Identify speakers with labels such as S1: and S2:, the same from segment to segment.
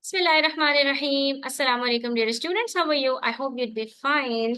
S1: Bismillahirrahmanirrahim. Assalamu alaikum, dear students. How are you? I hope you'd be fine.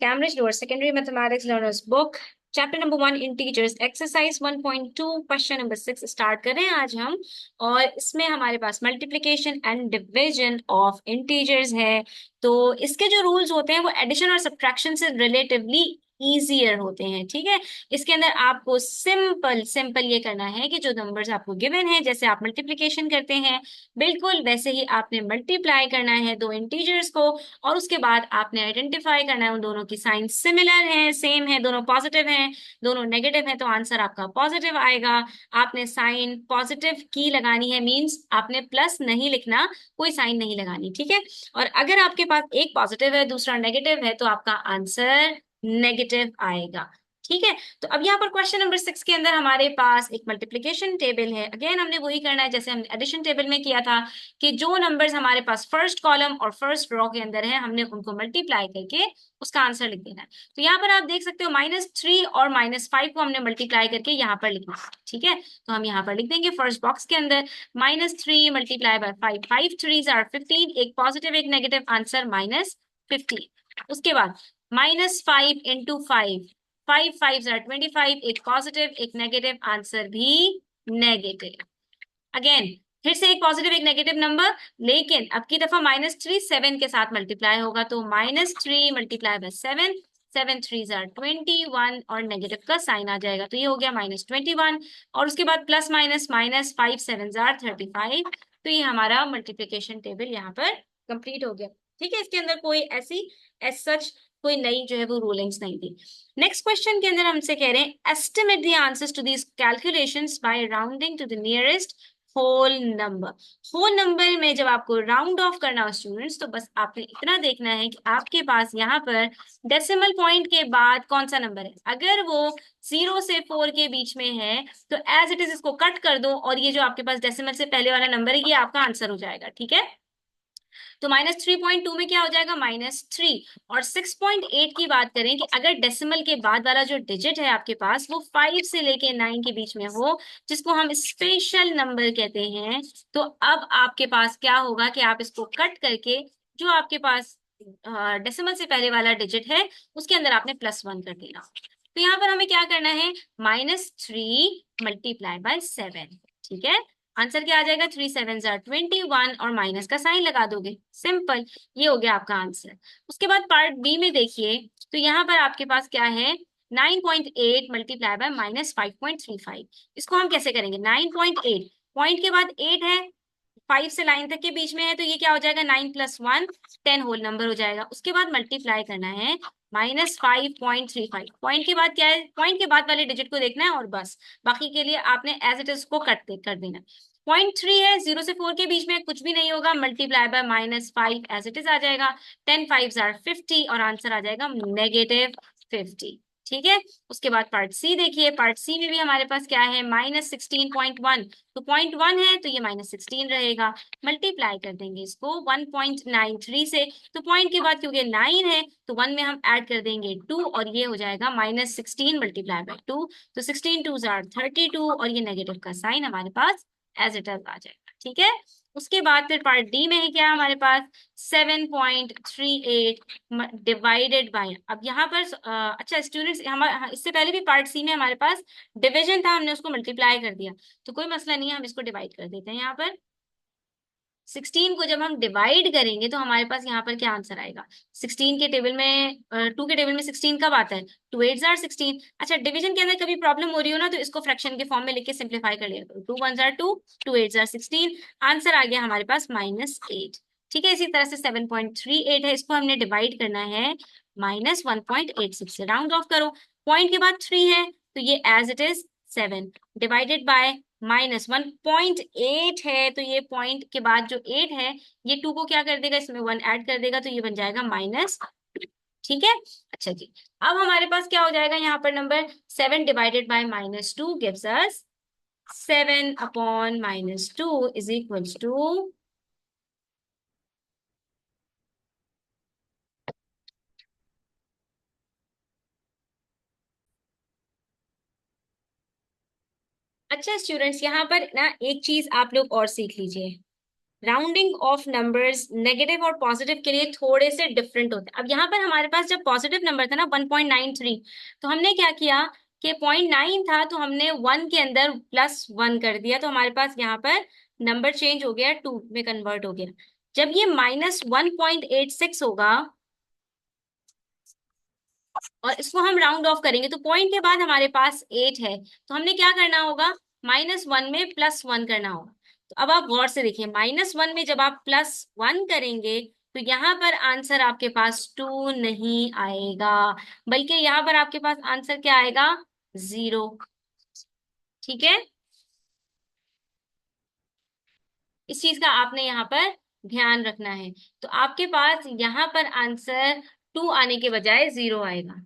S1: Cambridge Door Secondary Mathematics Learners Book, Chapter number 1 Integers, Exercise 1.2, Question number 6 start कर रहे हैं आज हम। और इसमें हमारे पास multiplication and division of integers है। तो इसके जो रूल्स होते हैं वो एडिशन और सब्ट्रैक्शन से रिलेटिवली इजियर होते हैं। ठीक है, इसके अंदर आपको सिंपल सिंपल ये करना है कि जो नंबर्स आपको गिवन है, जैसे आप मल्टीप्लिकेशन करते हैं बिल्कुल वैसे ही आपने मल्टीप्लाई करना है दो इंटीजर्स को। और उसके बाद आपने आइडेंटिफाई करना है उन दोनों की साइन सिमिलर है, सेम है, दोनों पॉजिटिव हैं, दोनों नेगेटिव है, तो आंसर आपका पॉजिटिव आएगा। आपने साइन पॉजिटिव की लगानी है, मींस आपने प्लस नहीं लिखना, कोई साइन नहीं लगानी। ठीक है, और अगर आपके पास एक पॉजिटिव है दूसरा नेगेटिव है तो आपका आंसर नेगेटिव आएगा। ठीक है, तो अब यहाँ पर क्वेश्चन नंबर 6 के अंदर हमारे पास एक मल्टीप्लिकेशन टेबल है। अगेन हमने वही करना है जैसे हमने एडिशन टेबल में किया था कि जो नंबर्स हमारे पास फर्स्ट कॉलम और फर्स्ट रो के अंदर है हमने उनको मल्टीप्लाई करके उसका आंसर लिख देना है। तो यहाँ पर आप देख सकते हो -3 और -5 को हमने मल्टीप्लाई करके यहाँ पर लिखना है। ठीक है, तो हम यहाँ पर लिख देंगे फर्स्ट बॉक्स के अंदर -3 मल्टीप्लाई बाय 5, 5 3s आर 15, एक पॉजिटिव एक नेगेटिव, आंसर -15। उसके बाद -5 इंटू 5, 5 5s आर 25, एक पॉजिटिव एक नेगेटिव, आंसर भी नेगेटिव। अगेन फिर से एक पॉजिटिव एक नेगेटिव नंबर, लेकिन अब की दफा -3 7 के साथ मल्टीप्लाई होगा, तो -3 मल्टीप्लाई बाय 7, 7 3s आर 21 और नेगेटिव का साइन आ जाएगा, तो ये हो गया -21। और उसके बाद plus minus minus, 5 7s are 35। तो ये हमारा मल्टीप्लिकेशन टेबल यहाँ पर कंप्लीट हो गया। ठीक है, इसके अंदर कोई ऐसी एज सच कोई नई जो है वो रूलिंग्स नहीं थी। नेक्स्ट क्वेश्चन के अंदर हमसे कह रहे हैं estimate the answers to these calculations by rounding to the nearest whole number. Whole number में जब आपको राउंड ऑफ करना हो स्टूडेंट्स, तो बस आपने इतना देखना है कि आपके पास यहाँ पर डेसिमल पॉइंट के बाद कौन सा नंबर है। अगर वो 0 से 4 के बीच में है तो एज इट इज इसको कट कर दो और ये जो आपके पास डेसिमल से पहले वाला नंबर है ये आपका आंसर हो जाएगा। ठीक है, तो -3.2 में क्या हो जाएगा -3। और 6.8 की बात करें कि अगर डेसिमल के बाद वाला जो डिजिट है आपके पास वो 5 से लेके 9 के बीच में हो, जिसको हम स्पेशल नंबर कहते हैं, तो अब आपके पास क्या होगा कि आप इसको कट करके जो आपके पास डेसिमल से पहले वाला डिजिट है उसके अंदर आपने +1 कर देना। तो यहाँ पर हमें क्या करना है, -3 मल्टीप्लाई बाय 7। ठीक है, आंसर क्या आ जाएगा, 3 7s आर 21 और माइनस का साइन लगा दोगे, सिंपल, ये हो गया आपका आंसर। उसके बाद पार्ट बी में देखिए, तो यहाँ पर आपके पास क्या है, 9.8 मल्टीप्लाई बाय -5.35। इसको हम कैसे करेंगे, 9.8 पॉइंट के बाद 8 है, 5 से 9 तक के बीच में है, तो ये क्या हो जाएगा, 9 + 1 10 होल नंबर हो जाएगा। उसके बाद मल्टीप्लाई करना है -5.35, पॉइंट के बाद क्या है, पॉइंट के बाद वाले डिजिट को देखना है और बस, बाकी के लिए आपने एज इट इज को कर देना। 0.3 है, 0 से 4 के बीच में कुछ भी नहीं होगा, multiply by -5 as it is आ जाएगा, 10 5s आर 50 और आंसर आ जाएगा -50। ठीक है, उसके बाद पार्ट सी देखिए, पार्ट सी में भी हमारे पास क्या है, -16.1, तो 0.1 है तो ये -16 रहेगा, मल्टीप्लाई कर देंगे इसको 1.93 से, तो पॉइंट के बाद क्योंकि 9 है तो 1 में हम ऐड कर देंगे 2 और ये हो जाएगा -16 मल्टीप्लाई बाय 2, तो 16 2s आर 32 और ये नेगेटिव का साइन हमारे पास एज इट इज आ जाएगा। ठीक है, उसके बाद फिर पार्ट डी में है क्या हमारे पास, 7.38 डिवाइडेड बाय, अब यहाँ पर अच्छा स्टूडेंट्स, हमारे इससे पहले भी पार्ट सी में हमारे पास डिवीजन था, हमने उसको मल्टीप्लाई कर दिया, तो कोई मसला नहीं है, हम इसको डिवाइड कर देते हैं। यहाँ पर 16 को जब हम डिवाइड करेंगे तो हमारे पास यहाँ पर क्या आंसर आएगा, 16 के टेबल में 2 के टेबल में 16 कब आता है, 2 8s आर 16। अच्छा, डिवीजन के अंदर कभी प्रॉब्लम हो रही हो ना तो इसको फ्रैक्शन के फॉर्म में लिख के सिंप्लीफाई कर लिया करो, 2 1s are 2, 2 8s are 16, answer आ गया हमारे पास -8। ठीक है, इसी तरह से 7.38 है, इसको हमने डिवाइड करना है -1.86 से, राउंड ऑफ करो, पॉइंट के बाद 3 है तो ये as it is 7 divided by -1.8 है, तो ये पॉइंट के बाद जो 8 है ये 2 को क्या कर देगा, इसमें 1 ऐड कर देगा, तो ये बन जाएगा -2। ठीक है, अच्छा जी, अब हमारे पास क्या हो जाएगा, यहाँ पर number 7 divided by -2 gives us 7/-2 is equals to, अच्छा स्टूडेंट्स यहाँ पर ना एक चीज आप लोग और सीख लीजिए, राउंडिंग ऑफ नंबर्स नेगेटिव और पॉजिटिव के लिए थोड़े से डिफरेंट होते हैं। अब यहाँ पर हमारे पास जब पॉजिटिव नंबर था ना 1.93, तो हमने क्या किया कि 0.9 था तो हमने 1 के अंदर +1 कर दिया, तो हमारे पास यहाँ पर नंबर चेंज हो गया, 2 में कन्वर्ट हो गया। जब ये -1.86 होगा और इसको हम राउंड ऑफ करेंगे तो पॉइंट के बाद हमारे पास 8 है, तो हमने क्या करना होगा, -1 में +1 करना होगा। तो अब आप गौर से देखिए, -1 में जब आप +1 करेंगे तो यहाँ पर आंसर आपके पास 2 नहीं आएगा, बल्कि यहाँ पर आपके पास आंसर क्या आएगा, 0। ठीक है, इस चीज का आपने यहाँ पर ध्यान रखना है। तो आपके पास यहाँ पर आंसर 2 आने के बजाय 0 आएगा।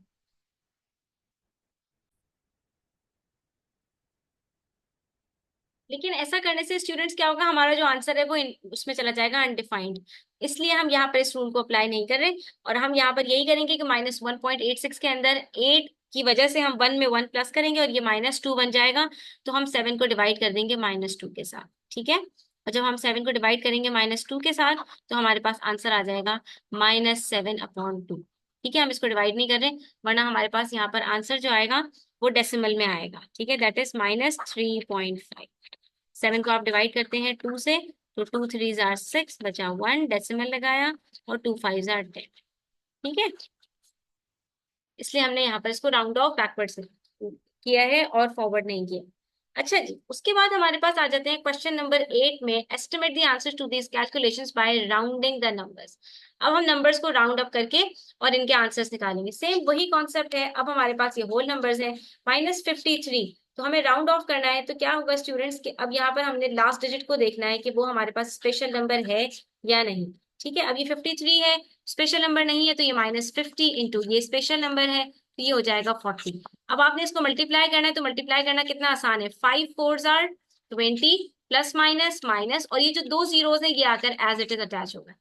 S1: लेकिन ऐसा करने से स्टूडेंट्स क्या होगा, हमारा जो आंसर है वो उसमें चला जाएगा अनडिफाइंड। इसलिए हम यहाँ पर इस रूल को अप्लाई नहीं कर रहे, और हम यहाँ पर यही करेंगे कि -1.86 के अंदर 8 की वजह से हम 1 में 1 प्लस करेंगे और ये -2 बन जाएगा। तो हम 7 को डिवाइड कर देंगे -2 के साथ। ठीक है, और जब हम 7 को डिवाइड करेंगे -2 के साथ तो हमारे पास आंसर आ जाएगा -7/2। ठीक है, हम इसको डिवाइड नहीं कर रहे, वरना हमारे पास यहाँ पर आंसर जो आएगा वो डेसिमल में आएगा। ठीक है, दैट इज -3.5। 7 को आप डिवाइड करते हैं 2 से, तो 2 3 जार 6, बचा 1, डेसिमल लगाया, और 2 5 जार 10। ठीक है, इसलिए हमने यहाँ पर इसको राउंड ऑफ बैकवर्ड से किया है और फॉरवर्ड नहीं किया। अच्छा जी, उसके बाद हमारे पास आ जाते हैं क्वेश्चन नंबर 8 में, estimate the answer to these calculations by rounding the numbers. अब हम नंबर्स को राउंड अप करके और इनके आंसर्स निकालेंगे। सेम वही कॉन्सेप्ट है। अब हमारे पास ये होल नंबर्स हैं, -53, तो हमें राउंड ऑफ करना है। तो क्या होगा स्टूडेंट्स के, अब यहाँ पर हमने लास्ट डिजिट को देखना है कि वो हमारे पास स्पेशल नंबर है या नहीं। ठीक है, अब ये 53 है, स्पेशल नंबर नहीं है, तो ये -50 इंटू ये स्पेशल नंबर है, तो ये हो जाएगा 40। अब आपने इसको मल्टीप्लाई करना है, तो मल्टीप्लाई करना कितना आसान है, 5 4 आर 20, प्लस माइनस माइनस, और ये जो दो जीरोस हैं ये आकर एज इट इज अटैच होगा।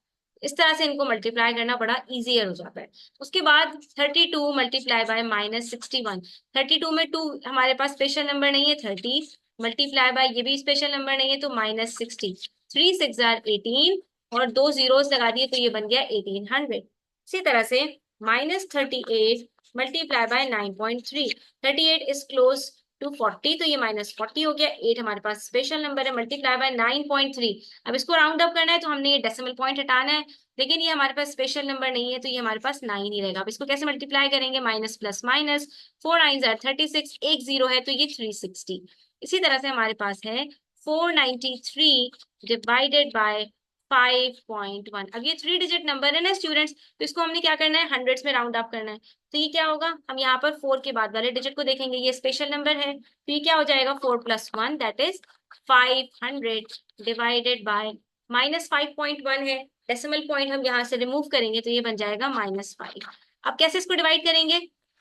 S1: इस तरह से इनको मल्टीप्लाई करना बड़ा इजियर हो जाता है। उसके बाद 32 मल्टीप्लाई बाय -61। 32 में 2 हमारे पास स्पेशल नंबर नहीं है, 30 मल्टीप्लाई बाय ये भी स्पेशल नंबर नहीं है, तो -60। 3 6 आर 18, और दो जीरोस लगा दिए तो ये बन गया 1800। इसी तरह से -38 multiply by 9.3। 38 is close to 40, तो ये -40 हो गया। 8 हमारे पास स्पेशल नंबर है, मल्टीप्लाई बाय 9.3। अब इसको राउंड अप करना है तो हमने ये डेसिमल पॉइंट हटाना है, लेकिन ये हमारे पास स्पेशल नंबर नहीं है, तो ये हमारे पास 9 ही रहेगा। अब इसको कैसे मल्टीप्लाई करेंगे, माइनस प्लस माइनस, 4 9 आर 36, एक जीरो है तो ये 360। इसी तरह से हमारे पास है 493 डिवाइडेड बाय 5.1। अब ये 3 डिजिट नंबर है ना स्टूडेंट्स, तो इसको हमने क्या करना है, हंड्रेड्स में राउंड अप करना है। तो ये क्या होगा, हम यहाँ पर 4 के बाद वाले डिजिट को देखेंगे, ये स्पेशल नंबर है, तो ये क्या हो जाएगा, 4 + 1 दैट इज 500 डिवाइडेड बाय -5.1 है। डेसिमल पॉइंट हम यहाँ से रिमूव करेंगे तो ये बन जाएगा -5। अब कैसे इसको डिवाइड करेंगे,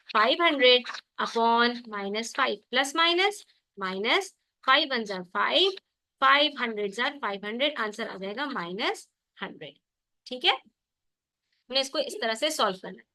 S1: 500 अपॉन -5, प्लस माइनस माइनस, 5 1 जार 5, 500 जार 500, आंसर आ जाएगा -100। ठीक है, हमने इसको इस तरह से सॉल्व करना है।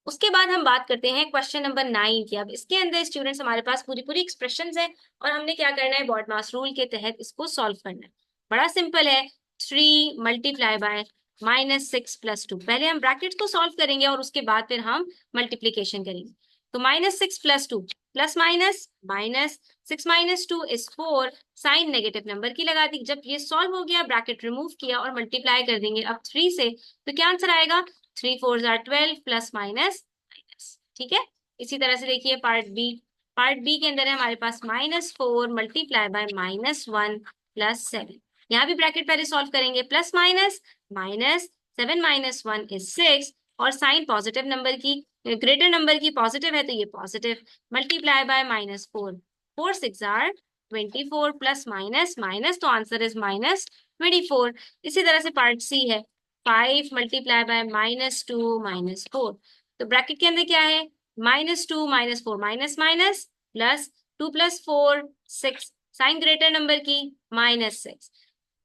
S1: उसके बाद हम बात करते हैं क्वेश्चन नंबर 9 की। अब इसके अंदर स्टूडेंट्स हमारे पास पूरी पूरी एक्सप्रेशंस है, और हमने क्या करना है, बॉड मास रूल के तहत इसको सॉल्व करना है। बड़ा सिंपल है, 3 मल्टीप्लाई बाय -6 + 2। पहले हम ब्रैकेट्स को सॉल्व करेंगे और उसके बाद फिर हम मल्टीप्लीकेशन करेंगे। तो -6 + 2, plus minus minus, 6 - 2 is 4, sign negative number की लगा दी। जब ये सॉल्व हो गया, ब्रैकेट रिमूव किया और मल्टीप्लाई कर देंगे अब 3 से, तो क्या आंसर आएगा, 3 4 आर 12, प्लस माइनस माइनस। ठीक है, इसी तरह से देखिए पार्ट बी। पार्ट बी के अंदर है हमारे पास -4 मल्टीप्लाई बाय -1 प्लस 7। यहाँ भी ब्रैकेट पहले सॉल्व करेंगे, प्लस माइनस माइनस, 7 - 1 इज 6, और साइन पॉजिटिव नंबर की, ग्रेटर नंबर की पॉजिटिव है तो ये positive, multiply by -4, 4 6 are 24, plus minus minus, तो आंसर इज -24। इसी तरह से पार्ट सी है, 5 मल्टीप्लाई बाय -2 -4। तो ब्रैकेट के अंदर क्या है, -2 -4 minus minus, plus 2 + 4 6, sign greater number की -6।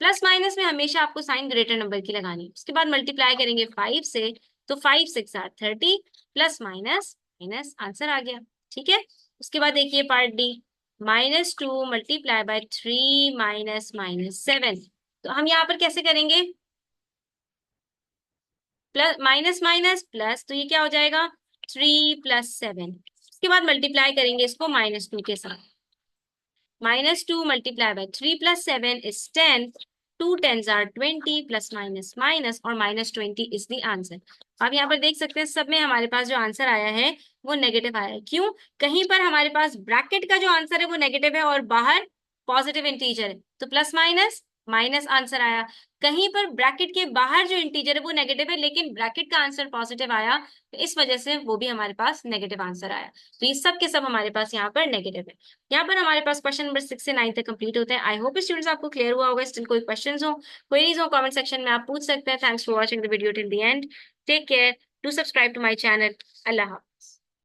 S1: प्लस माइनस में हमेशा आपको साइन ग्रेटर नंबर की लगानी है। उसके बाद मल्टीप्लाई करेंगे 5 से, तो 5 6 are 30, plus minus minus, answer आ गया। ठीक है, उसके बाद देखिए पार्ट डी, -2 मल्टीप्लाई बाय 3 - -7। तो हम यहाँ पर कैसे करेंगे, प्लस माइनस माइनस प्लस, तो ये क्या हो जाएगा 3 + 7। उसके बाद मल्टीप्लाई करेंगे इसको -2 के साथ, -2 multiply by 3 + 7 = 10, 2 10s are 20, plus minus minus और -20 इज द आंसर। अब यहाँ पर देख सकते हैं सब में हमारे पास जो आंसर आया है वो नेगेटिव आया है। क्यों? कहीं पर हमारे पास ब्रैकेट का जो आंसर है वो नेगेटिव है और बाहर पॉजिटिव इंटीजर है, तो प्लस माइनस माइनस आंसर आया। कहीं पर ब्रैकेट के बाहर जो इंटीजर है वो नेगेटिव है लेकिन ब्रैकेट का आंसर पॉजिटिव आया, तो इस वजह से वो भी हमारे पास नेगेटिव आंसर आया। तो ये सब के सब हमारे पास यहाँ पर नेगेटिव है। यहाँ पर हमारे पास क्वेश्चन नंबर 6 से 9 तक कंप्लीट होते हैं। आई होप स्टूडेंट्स आपको क्लियर हुआ होगा। स्टिल कोई क्वेश्चंस हो, क्वेरीज हो, कमेंट सेक्शन में आप पूछ सकते हैं। Thanks for watching the video till the end. Take care, do subscribe to my channel. अल्लाह हाफ़िज़।